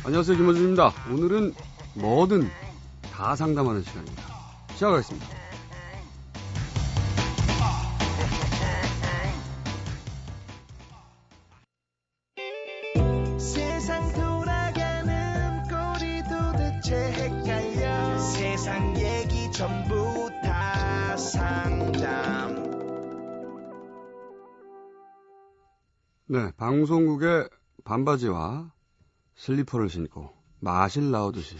안녕하세요, 김원준입니다. 오늘은 뭐든 다 상담하는 시간입니다. 시작하겠습니다. 세상 돌아가는 꼴이 도대체 헷갈려. 세상 얘기 전부 다 상담. 네, 방송국의 반바지와 슬리퍼를 신고 마실 나오듯이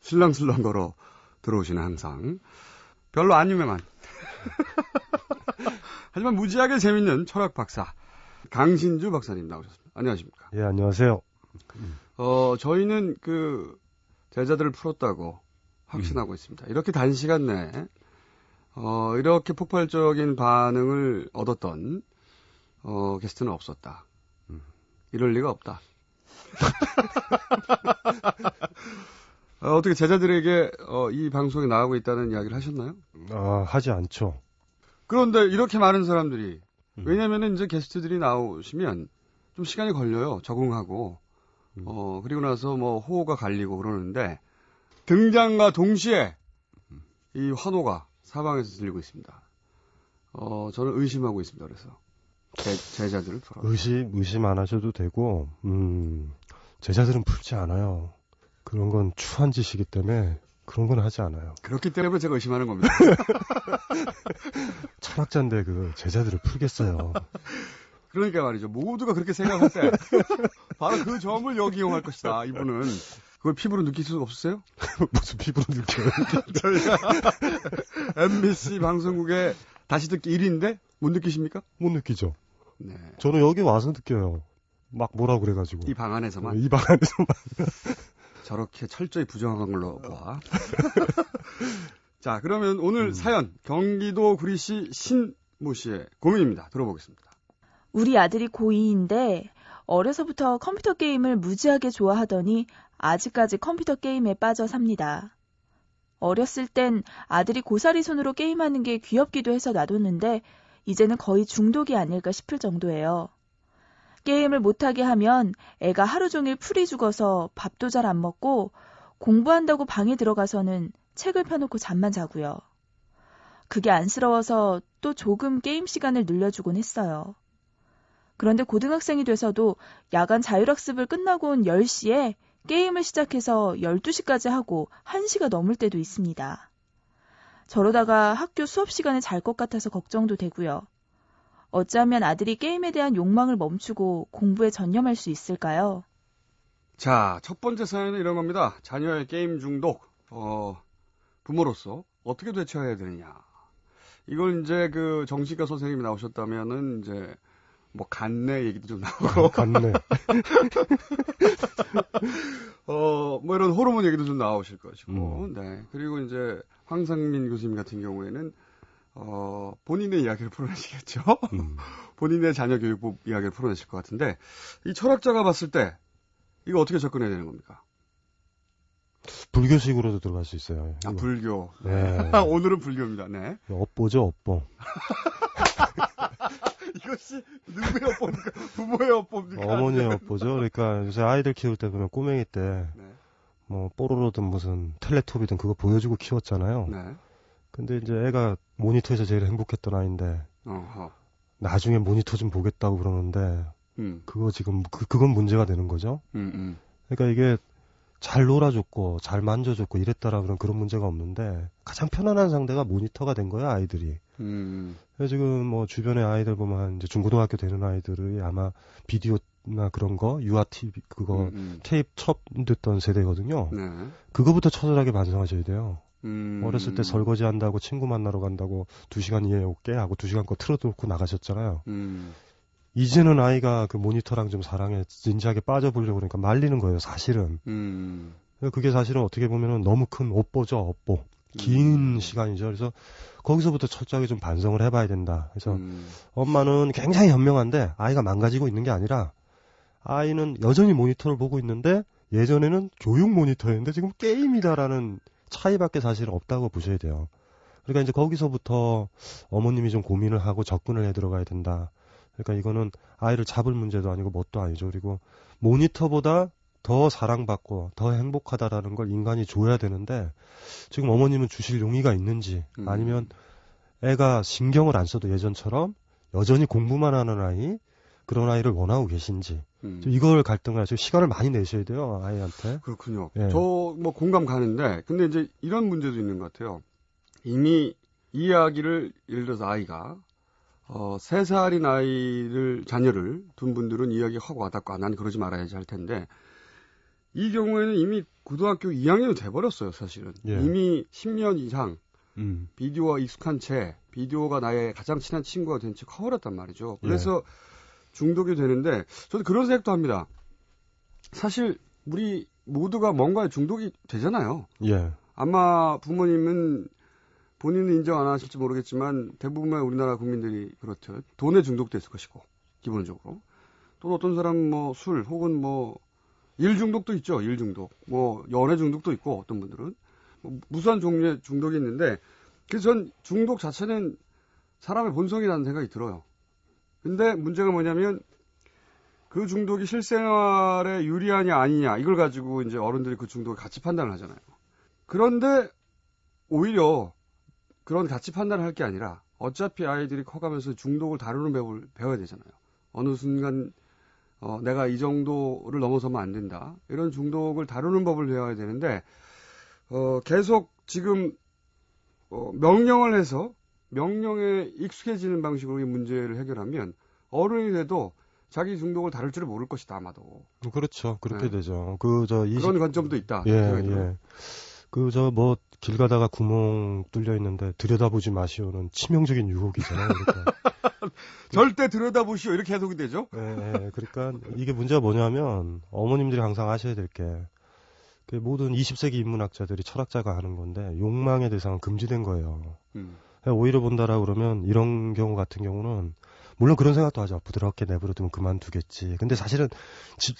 슬렁슬렁 걸어 들어오시는 항상 별로 안 유명한 하지만 무지하게 재밌는 철학 박사 강신주 박사님 나오셨습니다. 안녕하십니까? 예, 안녕하세요. 저희는 그 제자들을 풀었다고 확신하고 있습니다. 이렇게 단시간 내에 이렇게 폭발적인 반응을 얻었던 게스트는 없었다. 이럴 리가 없다. 어떻게 제자들에게 이 방송에 나가고 있다는 이야기를 하셨나요? 하지 않죠. 그런데 이렇게 많은 사람들이 왜냐면은 이제 게스트들이 나오시면 좀 시간이 걸려요. 적응하고 그리고 나서 뭐 호호가 갈리고 그러는데 등장과 동시에 이 환호가 사방에서 들리고 있습니다. 저는 의심하고 있습니다. 그래서 제자들을 풀어. 의심 안 하셔도 되고, 제자들은 풀지 않아요. 그런 건 추한 짓이기 때문에 그런 건 하지 않아요. 그렇기 때문에 제가 의심하는 겁니다. 철학자인데 그 제자들을 풀겠어요. 그러니까 말이죠. 모두가 그렇게 생각할 때 바로 그 점을 여기 이용할 것이다. 이분은 그걸 피부로 느낄 수 없으세요? 무슨 피부로 느껴요? 저희가 MBC 방송국에 다시 듣기 1위인데 못 느끼십니까? 못 느끼죠. 네. 저는 여기 와서 느껴요. 막 뭐라 그래가지고. 이 방 안에서만 이 방 안에서만. 저렇게 철저히 부정한 걸로 봐. 자, 그러면 오늘 사연 경기도 구리시 신모 씨의 고민입니다. 들어보겠습니다. 우리 아들이 고2인데 어려서부터 컴퓨터 게임을 무지하게 좋아하더니 아직까지 컴퓨터 게임에 빠져 삽니다. 어렸을 땐 아들이 고사리 손으로 게임하는 게 귀엽기도 해서 놔뒀는데 이제는 거의 중독이 아닐까 싶을 정도예요. 게임을 못하게 하면 애가 하루 종일 풀이 죽어서 밥도 잘 안 먹고 공부한다고 방에 들어가서는 책을 펴놓고 잠만 자고요. 그게 안쓰러워서 또 조금 게임 시간을 늘려주곤 했어요. 그런데 고등학생이 돼서도 야간 자율학습을 끝나고 온 10시에 게임을 시작해서 12시까지 하고 1시가 넘을 때도 있습니다. 저러다가 학교 수업 시간에 잘 것 같아서 걱정도 되고요. 어찌하면 아들이 게임에 대한 욕망을 멈추고 공부에 전념할 수 있을까요? 자, 첫 번째 사연은 이런 겁니다. 자녀의 게임 중독, 부모로서 어떻게 대처해야 되느냐. 이걸 이제 그 정신과 선생님이 나오셨다면은 이제 뭐 간내 얘기도 좀 나오고. 갔네. 뭐 이런 호르몬 얘기도 좀 나오실 것이고. 네. 그리고 이제 황상민 교수님 같은 경우에는 본인의 이야기를 풀어내시겠죠. 본인의 자녀 교육법 이야기를 풀어내실 것 같은데 이 철학자가 봤을 때 이거 어떻게 접근해야 되는 겁니까? 불교식으로도 들어갈 수 있어요. 아, 불교. 네. 오늘은 불교입니다. 네. 업보죠, 업보. 이것이 누구의 업보입니까? 부모의 업보입니까? 어머니의 업보죠. 그러니까 요새 아이들 키울 때 보면 꼬맹이 때 뭐 뽀로로든 무슨 텔레토비든 그거 보여주고 키웠잖아요. 네. 근데 이제 애가 모니터에서 제일 행복했던 아이인데 나중에 모니터 좀 보겠다고 그러는데 그거 지금 그건 문제가 되는 거죠. 그러니까 이게 잘 놀아줬고 잘 만져줬고 이랬다라 그런 문제가 없는데 가장 편안한 상대가 모니터가 된 거야 아이들이. 그래서 지금 뭐 주변에 아이들 보면 한 이제 중고등학교 되는 아이들이 아마 비디오나 그런 거 유아 TV 그거 테이프 첩 듣던 세대거든요. 네. 그거부터 처절하게 반성하셔야 돼요. 어렸을 때 음. 설거지 한다고 친구 만나러 간다고 2시간 이내에 올게 하고 2시간 거 틀어놓고 나가셨잖아요. 이제는 아이가 그 모니터랑 좀 사랑에 진지하게 빠져보려고 그러니까 말리는 거예요, 사실은. 그게 사실은 어떻게 보면은 너무 큰 업보죠, 업보. 긴 시간이죠. 그래서 거기서부터 철저하게 좀 반성을 해봐야 된다. 그래서 엄마는 굉장히 현명한데 아이가 망가지고 있는 게 아니라 아이는 여전히 모니터를 보고 있는데 예전에는 교육 모니터였는데 지금 게임이다라는 차이밖에 사실은 없다고 보셔야 돼요. 그러니까 이제 거기서부터 어머님이 좀 고민을 하고 접근을 해 들어가야 된다. 그러니까 이거는 아이를 잡을 문제도 아니고 뭣도 아니죠. 그리고 모니터보다 더 사랑받고 더 행복하다라는 걸 인간이 줘야 되는데 지금 어머님은 주실 용의가 있는지 아니면 애가 신경을 안 써도 예전처럼 여전히 공부만 하는 아이 그런 아이를 원하고 계신지 이걸 갈등을 하시고 시간을 많이 내셔야 돼요 아이한테. 그렇군요. 예. 저 뭐 공감 가는데 근데 이제 이런 문제도 있는 것 같아요. 이미 이야기를 예를 들어서 아이가 3살인 자녀를 둔 분들은 이야기하고 와닿고 난 그러지 말아야지 할 텐데 이 경우에는 이미 고등학교 2학년이 돼버렸어요 사실은. 예. 이미 10년 이상 비디오와 익숙한 채 비디오가 나의 가장 친한 친구가 된 채 커버렸단 말이죠. 그래서 중독이 되는데 저도 그런 생각도 합니다. 사실 우리 모두가 뭔가에 중독이 되잖아요. 예. 아마 부모님은 본인은 인정 안 하실지 모르겠지만 대부분의 우리나라 국민들이 그렇듯 돈에 중독됐을 것이고 기본적으로 또 어떤 사람은 뭐 술 혹은 뭐 일 중독도 있죠. 일 중독 뭐 연애 중독도 있고 어떤 분들은 뭐 무수한 종류의 중독이 있는데 그래서 전 중독 자체는 사람의 본성이라는 생각이 들어요. 근데 문제가 뭐냐면 그 중독이 실생활에 유리하냐 아니냐 이걸 가지고 이제 어른들이 그 중독을 가치 판단을 하잖아요. 그런데 오히려 그런 가치 판단을 할 게 아니라 어차피 아이들이 커가면서 중독을 다루는 법을 배워야 되잖아요. 어느 순간 내가 이 정도를 넘어서면 안 된다. 이런 중독을 다루는 법을 배워야 되는데 계속 지금 명령을 해서 명령에 익숙해지는 방식으로 이 문제를 해결하면 어른이 돼도 자기 중독을 다룰 줄을 모를 것이다 아마도. 그렇죠. 그렇게 네. 되죠. 그런 관점도 있다. 예. 길 가다가 구멍 뚫려 있는데 들여다보지 마시오는 치명적인 유혹이잖아요. 그러니까. 절대 들여다보시오 이렇게 해석이 되죠. 예. 그러니까 이게 문제가 뭐냐면 어머님들이 항상 아셔야 될 게 모든 20세기 인문학자들이 철학자가 하는 건데 욕망의 대상은 금지된 거예요. 오히려 본다라고 그러면 이런 경우 같은 경우는 물론 그런 생각도 하죠. 부드럽게 내버려두면 그만두겠지. 근데 사실은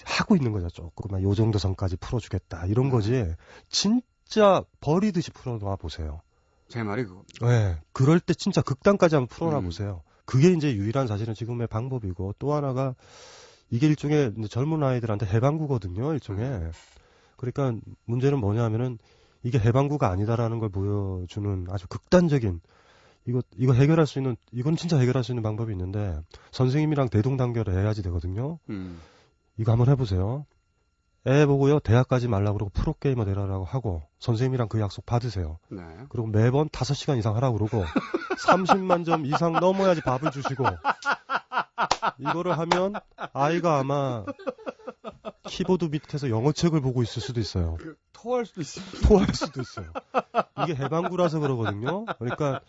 하고 있는 거죠. 조금만 요 정도 선까지 풀어주겠다. 이런 거지. 진짜 버리듯이 풀어놔 보세요. 제 말이 그거. 네. 그럴 때 진짜 극단까지 한번 풀어놔 보세요. 그게 이제 유일한 사실은 지금의 방법이고 또 하나가 이게 일종의 젊은 아이들한테 해방구거든요. 일종의. 그러니까 문제는 뭐냐면은 이게 해방구가 아니다라는 걸 보여주는 아주 극단적인 이거 해결할 수 있는 이건 진짜 해결할 수 있는 방법이 있는데 선생님이랑 대동단결을 해야지 되거든요. 이거 한번 해보세요. 애 보고요 대학 가지 말라고 그러고 프로게이머 되라라고 하고 선생님이랑 그 약속 받으세요. 네. 그리고 매번 5시간 이상 하라고 그러고 30만 점 이상 넘어야지 밥을 주시고 이거를 하면 아이가 아마 키보드 밑에서 영어책을 보고 있을 수도 있어요. 토할 수도 있어요. 토할 수도 있어요. 이게 해방구라서 그러거든요. 그러니까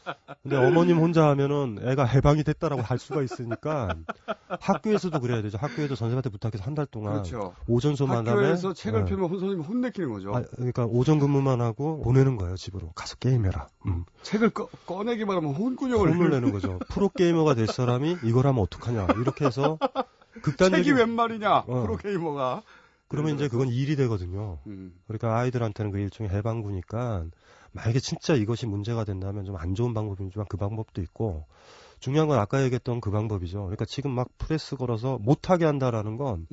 근데 어머님 혼자 하면은 애가 해방이 됐다라고 할 수가 있으니까 학교에서도 그래야 되죠. 학교에도 선생님한테 부탁해서 한 달 동안 그렇죠. 오전 수업만 하면 학교에서 책을 펴면 선생님 혼내키는 거죠. 그러니까 오전 근무만 하고 보내는 거예요. 집으로 가서 게임해라. 책을 꺼내기만 하면 혼꾸녕을 혼을 내는 거죠. 프로게이머가 될 사람이 이걸 하면 어떡하냐. 이렇게 해서 극단적인 책이 웬 말이냐. 프로게이머가. 그러면 이제 그건 일이 되거든요. 그러니까 아이들한테는 그 일종의 해방구니까 만약에 진짜 이것이 문제가 된다면 좀 안 좋은 방법이지만 그 방법도 있고 중요한 건 아까 얘기했던 그 방법이죠. 그러니까 지금 막 프레스 걸어서 못하게 한다라는 건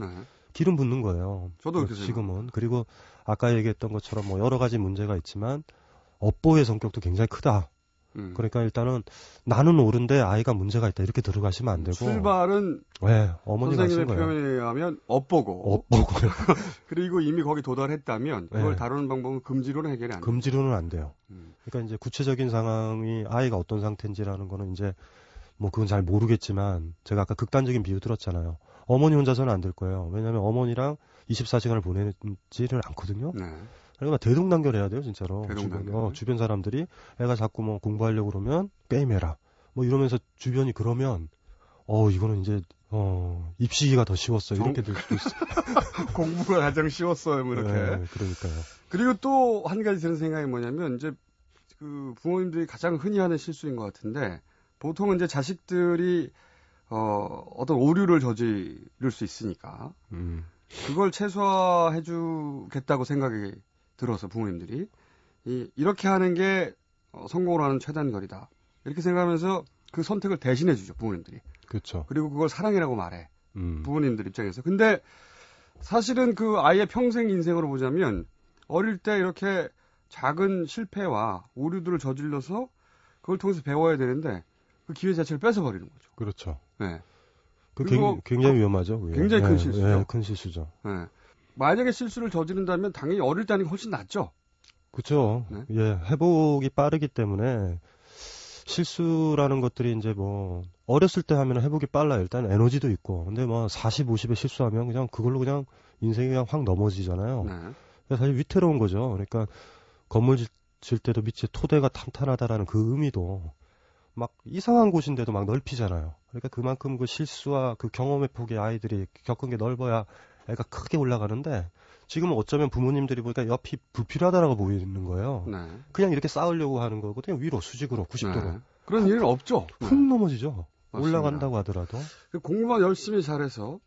기름 붓는 거예요. 저도 그렇게 지금은. 그리고 아까 얘기했던 것처럼 뭐 여러 가지 문제가 있지만 업보의 성격도 굉장히 크다. 그러니까 일단은 나는 옳은데 아이가 문제가 있다 이렇게 들어가시면 안 되고 출발은 어머니가 하신 선생님의 거예요. 표현에 의하면 업보고 그리고 이미 거기 도달했다면 그걸 다루는 방법은 금지로는 해결이 안 돼요. 금지로는 안 돼요. 그러니까 이제 구체적인 상황이 아이가 어떤 상태인지라는 거는 이제 뭐 그건 잘 모르겠지만 제가 아까 극단적인 비유 들었잖아요. 어머니 혼자서는 안 될 거예요. 왜냐하면 어머니랑 24시간을 보내지를 않거든요. 그러니까 대동단결해야 돼요, 진짜로. 주변 사람들이 애가 자꾸 뭐 공부하려고 그러면 게임해라. 뭐 이러면서 주변이 그러면 이거는 이제 입시기가 더 쉬웠어. 이렇게 될 수도 있어. 공부가 가장 쉬웠어요, 뭐 이렇게. 네, 그러니까요. 그리고 또 한 가지 드는 생각이 뭐냐면 이제 그 부모님들이 가장 흔히 하는 실수인 것 같은데 보통은 이제 자식들이 어떤 오류를 저지를 수 있으니까 그걸 최소화해 주겠다고 생각이 들어서 부모님들이 이렇게 하는 게 성공을 하는 최단 거리다. 이렇게 생각하면서 그 선택을 대신해 주죠, 부모님들이. 그렇죠. 그리고 그걸 사랑이라고 말해. 부모님들 입장에서. 근데 사실은 그 아이의 평생 인생으로 보자면 어릴 때 이렇게 작은 실패와 오류들을 저질러서 그걸 통해서 배워야 되는데 그 기회 자체를 뺏어버리는 거죠. 그렇죠. 네. 그 굉장히 위험하죠. 그게. 굉장히 큰 실수죠. 네, 큰 실수죠. 네. 만약에 실수를 저지른다면 당연히 어릴 때 하는 게 훨씬 낫죠. 그렇죠. 네. 예, 회복이 빠르기 때문에 실수라는 것들이 이제 뭐 어렸을 때 하면 회복이 빨라요. 일단 에너지도 있고. 근데 뭐 40, 50에 실수하면 그냥 그걸로 그냥 인생이 그냥 확 넘어지잖아요. 네. 사실 위태로운 거죠. 그러니까 건물 질 때도 밑에 토대가 탄탄하다라는 그 의미도 막 이상한 곳인데도 막 넓히잖아요. 그러니까 그만큼 그 실수와 그 경험의 폭이 아이들이 겪은 게 넓어야 애가 크게 올라가는데 지금은 어쩌면 부모님들이 보니까 옆이 불필요하다라고 보이는 거예요. 네. 그냥 이렇게 쌓으려고 하는 거거든요. 위로 수직으로 90도로. 네. 그런 일은 없죠. 훅 넘어지죠. 맞습니다. 올라간다고 하더라도. 공부만 열심히 잘해서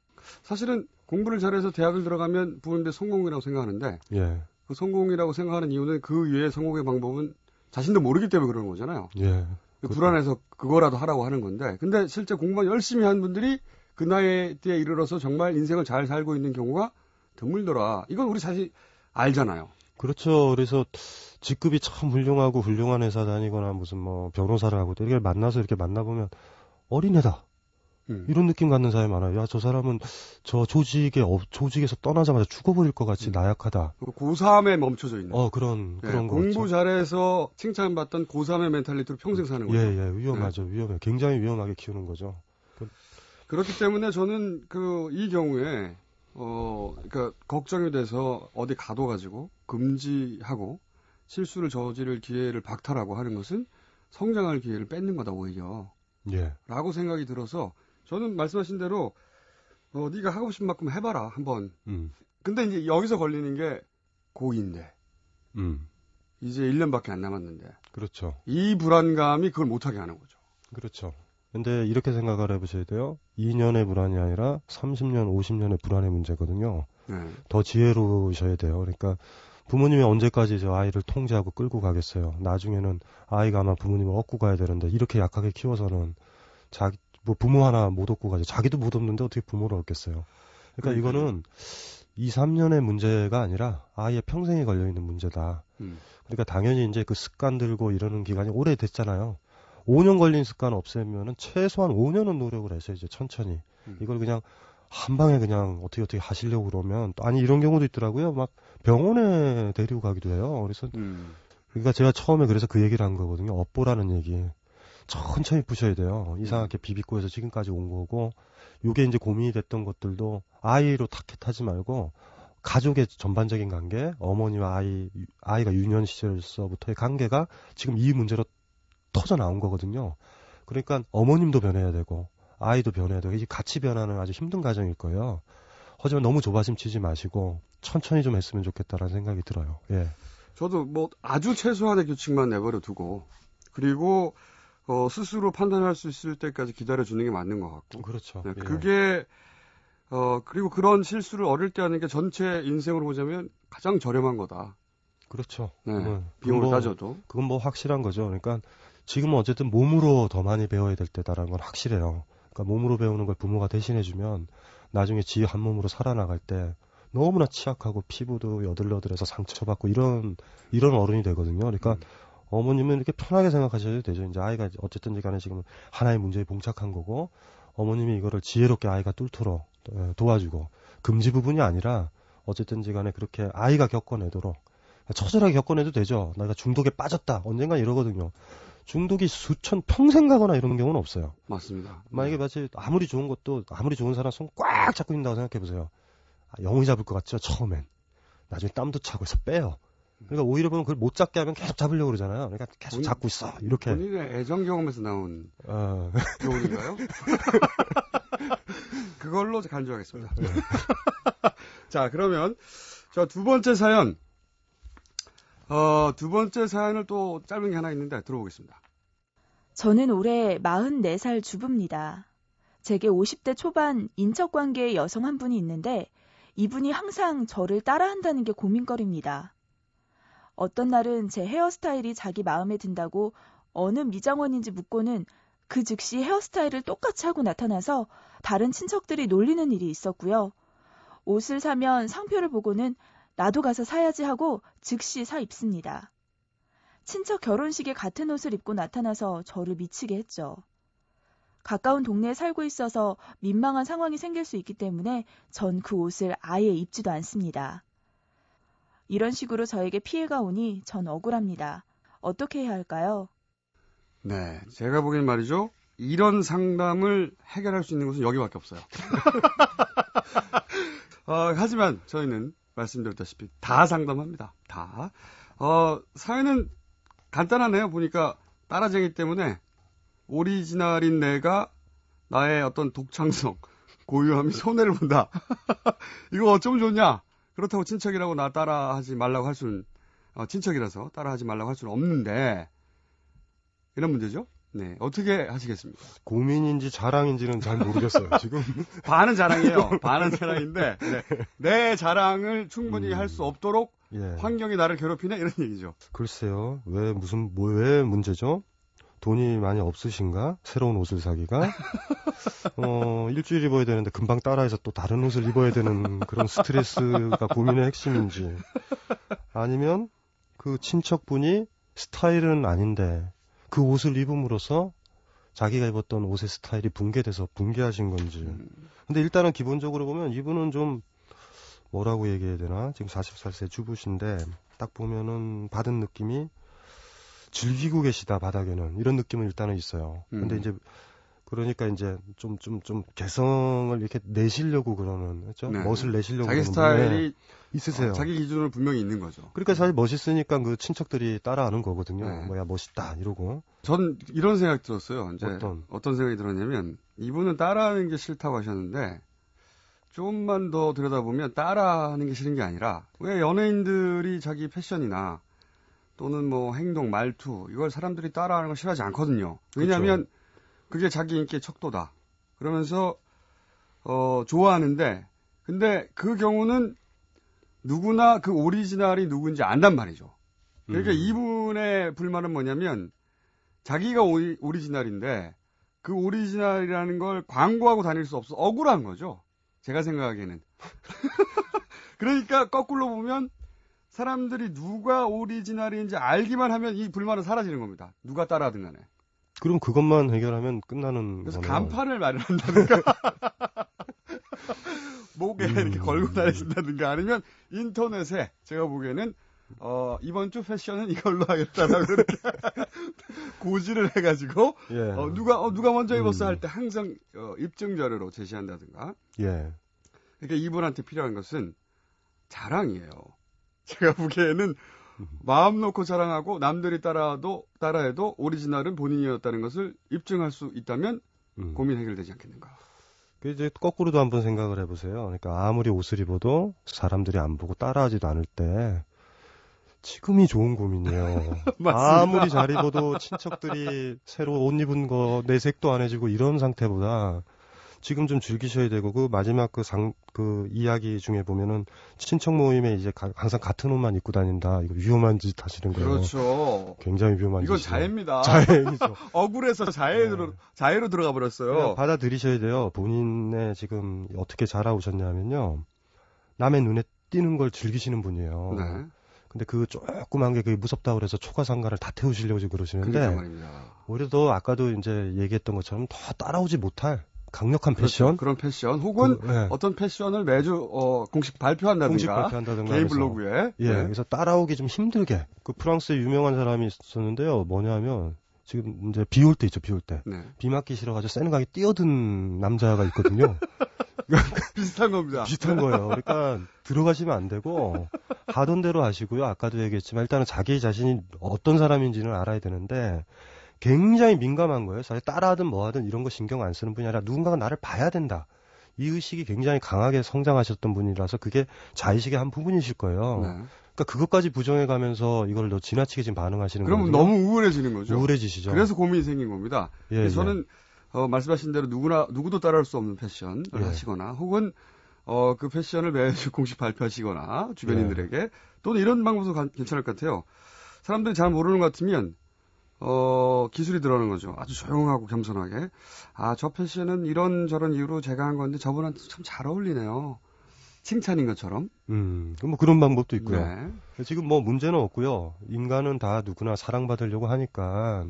사실은 공부를 잘해서 대학을 들어가면 부모님들 성공이라고 생각하는데 예. 그 성공이라고 생각하는 이유는 그 위에 성공의 방법은 자신도 모르기 때문에 그러는 거잖아요. 예. 불안해서 그거라도 하라고 하는 건데 근데 실제 공부만 열심히 한 분들이 그 나이에 이르러서 정말 인생을 잘 살고 있는 경우가 드물더라. 이건 우리 사실 알잖아요. 그렇죠. 그래서 직급이 참 훌륭한 회사 다니거나 무슨 뭐 변호사를 하고 이렇게 만나서 이렇게 만나보면 어린애다. 이런 느낌 갖는 사람이 많아요. 야, 저 사람은 저 조직에서 떠나자마자 죽어버릴 것 같이 나약하다. 고3에 멈춰져 있는. 그런 거. 공부 같죠. 잘해서 칭찬받던 고3의 멘탈리티로 평생 사는 거죠. 예, 위험하죠. 네. 위험해. 굉장히 위험하게 키우는 거죠. 그렇기 때문에 저는 이 경우에, 그러니까 걱정이 돼서 어디 가둬가지고 금지하고 실수를 저지를 기회를 박탈하고 하는 것은 성장할 기회를 뺏는 거다, 오히려. 예. 라고 생각이 들어서 저는 말씀하신 대로 네가 하고 싶은 만큼 해봐라 한번. 근데 이제 여기서 걸리는 게 고2인데 이제 1년밖에 안 남았는데. 그렇죠. 이 불안감이 그걸 못하게 하는 거죠. 그렇죠. 근데 이렇게 생각을 해보셔야 돼요. 2년의 불안이 아니라 30년, 50년의 불안의 문제거든요. 네. 더 지혜로우셔야 돼요. 그러니까 부모님이 언제까지 저 아이를 통제하고 끌고 가겠어요. 나중에는 아이가 아마 부모님을 얻고 가야 되는데 이렇게 약하게 키워서는 부모 하나 못 얻고 가죠. 자기도 못 얻는데 어떻게 부모를 얻겠어요. 그러니까 이거는 2, 3년의 문제가 아니라 아이의 평생에 걸려있는 문제다. 그러니까 당연히 이제 그 습관 들고 이러는 기간이 오래됐잖아요. 5년 걸린 습관 없애면은 최소한 5년은 노력을 했어야죠. 천천히. 이걸 그냥 한 방에 그냥 어떻게 하시려고 그러면 아니 이런 경우도 있더라고요. 막 병원에 데리고 가기도 해요. 그래서 그러니까 제가 처음에 그래서 그 얘기를 한 거거든요. 업보라는 얘기. 천천히 푸셔야 돼요. 이상하게 비비꼬에서 지금까지 온 거고 요게 이제 고민이 됐던 것들도 아이로 타겟하지 말고 가족의 전반적인 관계, 어머니와 아이가 유년 시절서부터의 관계가 지금 이 문제로 터져 나온 거거든요. 그러니까 어머님도 변해야 되고 아이도 변해야 되고 이게 같이 변하는 아주 힘든 과정일 거예요. 하지만 너무 조바심 치지 마시고 천천히 좀 했으면 좋겠다라는 생각이 들어요. 예. 저도 뭐 아주 최소한의 규칙만 내버려 두고 그리고 스스로 판단할 수 있을 때까지 기다려주는 게 맞는 것 같고. 그렇죠. 네, 예. 그게 그리고 그런 실수를 어릴 때 하는 게 전체 인생으로 보자면 가장 저렴한 거다. 그렇죠. 네, 비용을 따져도. 그건 뭐 확실한 거죠. 그러니까 지금은 어쨌든 몸으로 더 많이 배워야 될 때다라는 건 확실해요. 그러니까 몸으로 배우는 걸 부모가 대신해주면 나중에 지 한 몸으로 살아나갈 때 너무나 취약하고 피부도 여들여들해서 상처받고 이런 어른이 되거든요. 그러니까 어머님은 이렇게 편하게 생각하셔도 되죠. 이제 아이가 어쨌든 간에 지금 하나의 문제에 봉착한 거고 어머님이 이거를 지혜롭게 아이가 뚫도록 도와주고 금지 부분이 아니라 어쨌든 간에 그렇게 아이가 겪어내도록 처절하게 겪어내도 되죠. 내가 중독에 빠졌다. 언젠가 이러거든요. 중독이 평생 가거나 이런 경우는 없어요. 맞습니다. 만약에 마치 아무리 좋은 사람 손 꽉 잡고 있다고 생각해 보세요. 영이 잡을 것 같죠, 처음엔. 나중에 땀도 차고 해서 빼요. 그러니까 오히려 보면 그걸 못 잡게 하면 계속 잡으려고 그러잖아요. 그러니까 계속 잡고 있어. 이렇게. 본인의 애정 경험에서 나온 교훈인가요? 그걸로 간주하겠습니다. 자, 그러면 두 번째 사연. 두 번째 사연을 또 짧은 게 하나 있는데 들어보겠습니다. 저는 올해 44살 주부입니다. 제게 50대 초반 인척관계의 여성 한 분이 있는데 이분이 항상 저를 따라한다는 게 고민거리입니다. 어떤 날은 제 헤어스타일이 자기 마음에 든다고 어느 미장원인지 묻고는 그 즉시 헤어스타일을 똑같이 하고 나타나서 다른 친척들이 놀리는 일이 있었고요. 옷을 사면 상표를 보고는 나도 가서 사야지 하고 즉시 사 입습니다. 친척 결혼식에 같은 옷을 입고 나타나서 저를 미치게 했죠. 가까운 동네에 살고 있어서 민망한 상황이 생길 수 있기 때문에 전 그 옷을 아예 입지도 않습니다. 이런 식으로 저에게 피해가 오니 전 억울합니다. 어떻게 해야 할까요? 네, 제가 보기엔 말이죠. 이런 상담을 해결할 수 있는 곳은 여기밖에 없어요. 하지만 저희는 말씀드렸다시피 다 상담합니다. 다. 사연은 간단하네요. 보니까 따라쟁이 때문에 오리지널인 내가 나의 어떤 독창성, 고유함이 손해를 본다. 이거 어쩌면 좋냐? 그렇다고 친척이라고 나 따라하지 말라고 할 수는, 친척이라서 따라하지 말라고 할 수는 없는데, 이런 문제죠? 네. 어떻게 하시겠습니까? 고민인지 자랑인지는 잘 모르겠어요, 지금. 반은 자랑이에요. 반은 자랑인데, 네. 내 자랑을 충분히 할 수 없도록 예. 환경이 나를 괴롭히네? 이런 얘기죠. 글쎄요. 왜 문제죠? 돈이 많이 없으신가? 새로운 옷을 사기가? 일주일 입어야 되는데 금방 따라해서 또 다른 옷을 입어야 되는 그런 스트레스가 고민의 핵심인지. 아니면 그 친척분이 스타일은 아닌데 그 옷을 입음으로써 자기가 입었던 옷의 스타일이 붕괴돼서 붕괴하신 건지. 근데 일단은 기본적으로 보면 이분은 좀 뭐라고 얘기해야 되나? 지금 44세 주부신데 딱 보면은 받은 느낌이 즐기고 계시다, 바닥에는. 이런 느낌은 일단은 있어요. 근데 이제, 그러니까 이제 좀 개성을 이렇게 내시려고 그러는, 그렇죠? 네. 멋을 내시려고 자기 그러는 스타일이 있으세요. 자기 기준으로 분명히 있는 거죠. 그러니까 사실 멋있으니까 그 친척들이 따라하는 거거든요. 네. 뭐야, 멋있다, 이러고. 전 이런 생각 들었어요. 이제 어떤 생각이 들었냐면, 이분은 따라하는 게 싫다고 하셨는데, 조금만 더 들여다보면 따라하는 게 싫은 게 아니라, 왜 연예인들이 자기 패션이나 또는 뭐 행동, 말투, 이걸 사람들이 따라하는 걸 싫어하지 않거든요. 왜냐하면 그렇죠. 그게 자기 인기의 척도다. 그러면서, 좋아하는데, 근데 그 경우는 누구나 그 오리지널이 누군지 안단 말이죠. 그러니까 이분의 불만은 뭐냐면, 자기가 오리지널인데, 그 오리지널이라는 걸 광고하고 다닐 수 없어 억울한 거죠. 제가 생각하기에는. 그러니까 거꾸로 보면, 사람들이 누가 오리지널인지 알기만 하면 이 불만은 사라지는 겁니다. 누가 따라하든 간에. 그럼 그것만 해결하면 끝나는 그래서 거네요. 간판을 마련한다든가 목에 이렇게 걸고 다니신다든가 아니면 인터넷에 제가 보기에는 이번 주 패션은 이걸로 하겠다라고 이렇게 고지를 해가지고 예. 누가 먼저 입었어 할 때 항상 입증 자료로 제시한다든가. 예. 그러니까 이분한테 필요한 것은 자랑이에요. 제가 보기에는 마음 놓고 자랑하고 남들이 따라해도 오리지널은 본인이었다는 것을 입증할 수 있다면 고민 해결되지 않겠는가. 그 이제 거꾸로도 한번 생각을 해보세요. 그러니까 아무리 옷을 입어도 사람들이 안 보고 따라하지도 않을 때 지금이 좋은 고민이에요. 아무리 잘 입어도 친척들이 새로 옷 입은 거 내색도 안 해주고 이런 상태보다 지금 좀 즐기셔야 되고, 그 마지막 그 이야기 중에 보면은 친척 모임에 이제 항상 같은 옷만 입고 다닌다. 이거 위험한 짓 하시는 거예요. 그렇죠. 굉장히 위험한 이건 짓이죠. 자해입니다. 자해이죠. 억울해서 자해로 들어가 버렸어요. 받아들이셔야 돼요. 본인의 지금 어떻게 자라오셨냐면요. 남의 눈에 띄는 걸 즐기시는 분이에요. 네. 근데 그 조그만 게 그게 무섭다고 그래서 초과상가를 다 태우시려고 지금 그러시는데, 그러니까 말입니다. 오히려 더 아까도 이제 얘기했던 것처럼 더 따라오지 못할 강력한 패션? 그렇죠. 그런 패션 혹은 네. 어떤 패션을 매주 공식 발표한다든가 개인 블로그에 예, 네. 그래서 따라오기 좀 힘들게. 그 프랑스에 유명한 사람이 있었는데요. 뭐냐면 지금 이제 비 올 때 있죠. 비 올 때. 네. 비 맞기 싫어가지고 세느강에 뛰어든 남자가 있거든요. 비슷한 겁니다. 비슷한 거예요. 그러니까 들어가시면 안 되고 하던 대로 하시고요. 아까도 얘기했지만 일단은 자기 자신이 어떤 사람인지는 알아야 되는데 굉장히 민감한 거예요. 사실 따라하든 뭐하든 이런 거 신경 안 쓰는 분이 아니라 누군가가 나를 봐야 된다. 이 의식이 굉장히 강하게 성장하셨던 분이라서 그게 자의식의 한 부분이실 거예요. 네. 그러니까 그것까지 부정해가면서 이걸 너 지나치게 지금 반응하시는 거예요. 그러면 너무 우울해지는 거죠. 우울해지시죠. 그래서 고민이 생긴 겁니다. 예, 저는 말씀하신 대로 누구도 따라할 수 없는 패션을 하시거나 혹은 그 패션을 매주 공식 발표하시거나 주변인들에게 또는 이런 방법도 괜찮을 것 같아요. 사람들이 잘 모르는 것 같으면 기술이 들어가는 거죠. 아주 조용하고 겸손하게. 아, 저 패션은 이런저런 이유로 제가 한 건데 저분한테 참 잘 어울리네요. 칭찬인 것처럼. 뭐 그런 방법도 있고요. 네. 지금 뭐 문제는 없고요. 인간은 다 누구나 사랑받으려고 하니까,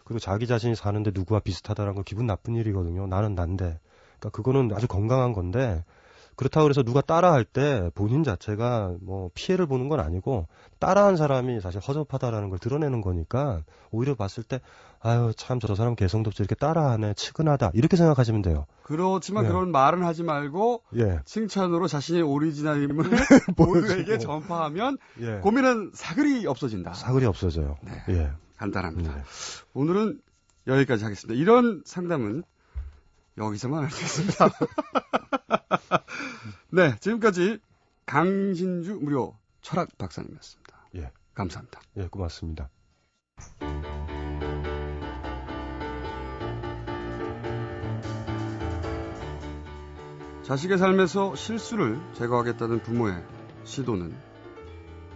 그리고 자기 자신이 사는데 누구와 비슷하다는 건 기분 나쁜 일이거든요. 나는 난데. 그러니까 그거는 아주 건강한 건데, 그렇다고 해서 누가 따라할 때 본인 자체가 뭐 피해를 보는 건 아니고, 따라한 사람이 사실 허접하다라는 걸 드러내는 거니까, 오히려 봤을 때 아유 참 저 사람 개성도 없이 이렇게 따라하네, 측은하다, 이렇게 생각하시면 돼요. 그렇지만 예. 그런 말은 하지 말고 예. 칭찬으로 자신의 오리지널임을 모두에게 전파하면 예. 고민은 사글이 없어진다. 사글이 없어져요. 네. 예. 간단합니다. 네. 오늘은 여기까지 하겠습니다. 이런 상담은 여기서만 할 수 있습니다. 네, 지금까지 강신주 무료 철학 박사님이었습니다. 예. 감사합니다. 예, 고맙습니다. 자식의 삶에서 실수를 제거하겠다는 부모의 시도는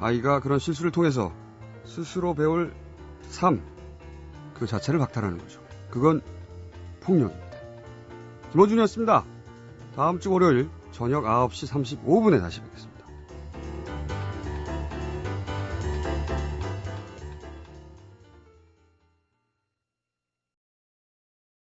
아이가 그런 실수를 통해서 스스로 배울 삶, 그 자체를 박탈하는 거죠. 그건 폭력입니다. 김호준이었습니다. 다음 주 월요일 저녁 9시 35분에 다시 뵙겠습니다.